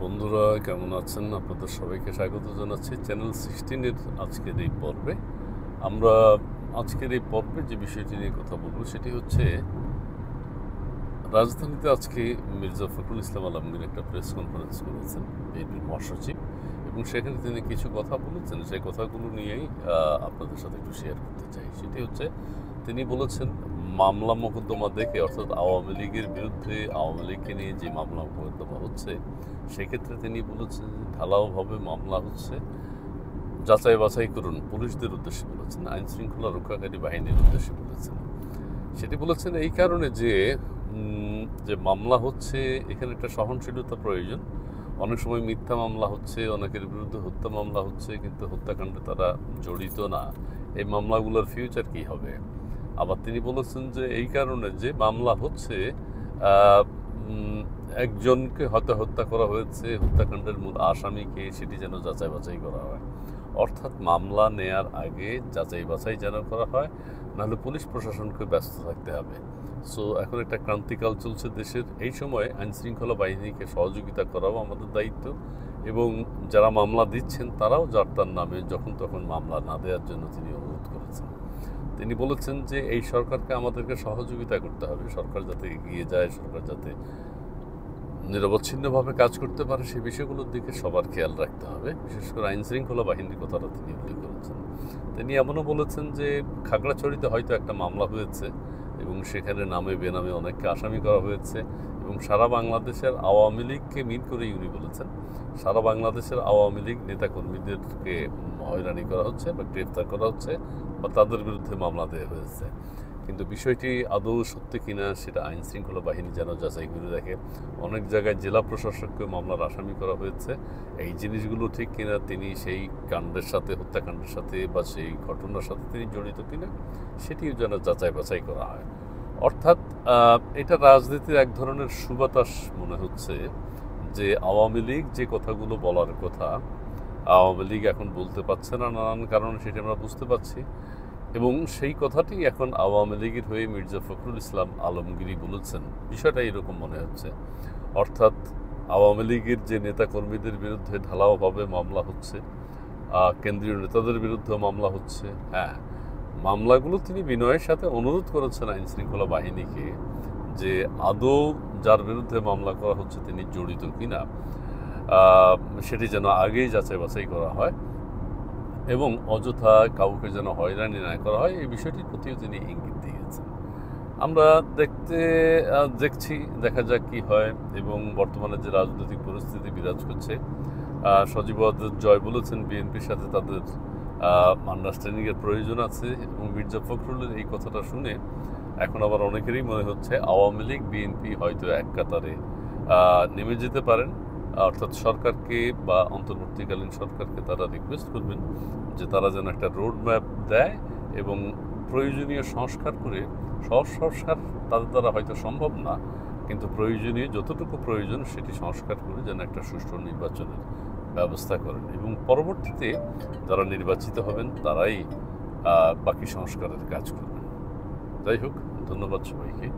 বন্ধুরা কেমন আছেন? আপনাদের সবাইকে স্বাগত জানাচ্ছি চ্যানেল 16 এর আজকের এই পর্বে। আমরা আজকের এই পর্বে যে বিষয়টি নিয়ে কথা বলবো সেটি হচ্ছে রাজধানীতে আজকে মির্জা ফখরুল ইসলাম আলমগীর একটা প্রেস কনফারেন্স করেছেন, বিএনপির মহাসচিব, এবং সেখানে তিনি কিছু কথা বলেছেন। সেই কথাগুলো নিয়েই আপনাদের সাথে একটু শেয়ার করতে চাই। সেটি হচ্ছে তিনি বলেছেন মামলা মোকদ্দমা দেখে, অর্থাৎ আওয়ামী লীগের বিরুদ্ধে আওয়ামী লীগকে নিয়ে যে মামলা মোকদ্দমা হচ্ছে সেক্ষেত্রে তিনি বলেছেন যে ঢালাওভাবে মামলা হচ্ছে, যাচাই বাছাই করুন, পুলিশদের উদ্দেশ্যে বলেছেন, আইন শৃঙ্খলা রক্ষাকারী বাহিনীর উদ্দেশ্যে বলেছেন। সেটি বলেছেন এই কারণে যে যে মামলা হচ্ছে এখানে একটা সহনশীলতা প্রয়োজন। অনেক সময় মিথ্যা মামলা হচ্ছে, অনেকের বিরুদ্ধে হত্যা মামলা হচ্ছে, কিন্তু হত্যাকাণ্ডে তারা জড়িত না। এই মামলাগুলোর ফিউচার কি হবে? আবার তিনি বলেছেন যে এই কারণে যে মামলা হচ্ছে, একজনকে হয়তো হত্যা করা হয়েছে, হত্যাকাণ্ডের মূল আসামিকে, সেটি যেন যাচাই বাছাই করা হয়। অর্থাৎ মামলা নেয়ার আগে যাচাই বাছাই যেন করা হয়, নাহলে পুলিশ প্রশাসনকে ব্যস্ত থাকতে হবে। সো এখন একটা ক্রান্তিকাল চলছে দেশের, এই সময় আইনশৃঙ্খলা বাহিনীকে সহযোগিতা করাও আমাদের দায়িত্ব, এবং যারা মামলা দিচ্ছেন তারাও যার তার নামে যখন তখন মামলা না দেওয়ার জন্য তিনি অনুরোধ করেছেন। তিনি বলেছেন যে এই সরকারকে আমাদেরকে সহযোগিতা করতে হবে, সরকার যাতে এগিয়ে যায়, সরকার যাতে নিরবচ্ছিন্নভাবে কাজ করতে পারে, সেই বিষয়গুলোর দিকে সবার খেয়াল রাখতে হবে। বিশেষ করে আইন শৃঙ্খলা বাহিনীর কথাটা তিনি উল্লেখ করেছেন। তিনি এমনও বলেছেন যে খাগড়াছড়িতে হয়তো একটা মামলা হয়েছে এবং সেখানে নামে বেনামে অনেককে আসামি করা হয়েছে, এবং সারা বাংলাদেশের আওয়ামী লীগকে মিন করেই উনি বলেছেন সারা বাংলাদেশের আওয়ামী লীগ নেতাকর্মীদেরকে হয়রানি করা হচ্ছে বা গ্রেফতার করা হচ্ছে বা তাদের বিরুদ্ধে মামলা দেওয়া হয়েছে। কিন্তু বিষয়টি আদৌ সত্যি কিনা সেটা আইন শৃঙ্খলা বাহিনী যেন যাচাই করে দেখে। অনেক জায়গায় জেলা প্রশাসককে মামলার আসামি করা হয়েছে। এই জিনিসগুলো ঠিক কিনা, তিনি সেই কাণ্ডের সাথে, হত্যাকাণ্ডের সাথে বা সেই ঘটনার সাথে তিনি জড়িত কিনা, সেটিও যেন যাচাই বাছাই করা হয়। অর্থাৎ এটা রাজনীতির এক ধরনের সুবাতাস মনে হচ্ছে যে আওয়ামী লীগ যে কথাগুলো বলার কথা আওয়ামী লীগ এখন বলতে পারছে না নানান কারণে, সেটা আমরা বুঝতে পারছি, এবং সেই কথাটি এখন আওয়ামী লীগের হয়ে মির্জা ফখরুল ইসলাম আলমগীরই বলেছেন। বিষয়টা এরকম মনে হচ্ছে। অর্থাৎ আওয়ামী লীগের যে নেতাকর্মীদের বিরুদ্ধে ঢালাওভাবে মামলা হচ্ছে, কেন্দ্রীয় নেতাদের বিরুদ্ধে মামলা হচ্ছে, হ্যাঁ, মামলাগুলো তিনি বিনয়ের সাথে অনুরোধ করেছেন আইন শৃঙ্খলা বাহিনীকে যে আদৌ যার বিরুদ্ধে মামলা করা হচ্ছে তিনি জড়িত কিনা সেটি যেন আগেই যাচাই বাছাই করা হয়, এবং অযথা কাউকে যেন হয়রানি না করা হয়, এই বিষয়টির প্রতিও তিনি ইঙ্গিত দিয়েছেন। আমরা দেখছি, দেখা যাক কি হয়। এবং বর্তমানে যে রাজনৈতিক পরিস্থিতি বিরাজ করছে, সজীব ওয়াজেদ জয় বলেছেন বিএনপির সাথে তাদের আন্ডারস্ট্যান্ডিংয়ের প্রয়োজন আছে, এবং মির্জা ফখরুলের এই কথাটা শুনে এখন আবার অনেকেরই মনে হচ্ছে আওয়ামী লীগ বিএনপি হয়তো এক কাতারে নেমে যেতে পারেন। অর্থাৎ সরকারকে বা অন্তর্বর্তীকালীন সরকারকে তারা রিকোয়েস্ট করবেন যে তারা যেন একটা রোড ম্যাপ দেয় এবং প্রয়োজনীয় সংস্কার করে, সব সংস্কার তাদের দ্বারা হয়তো সম্ভব না, কিন্তু প্রয়োজনীয় যতটুকু প্রয়োজন সেটি সংস্কার করে যেন একটা সুষ্ঠু নির্বাচনের ব্যবস্থা করেন, এবং পরবর্তীতে যারা নির্বাচিত হবেন তারাই বাকি সংস্কারের কাজ করবেন। যাই হোক, ধন্যবাদ সবাইকে।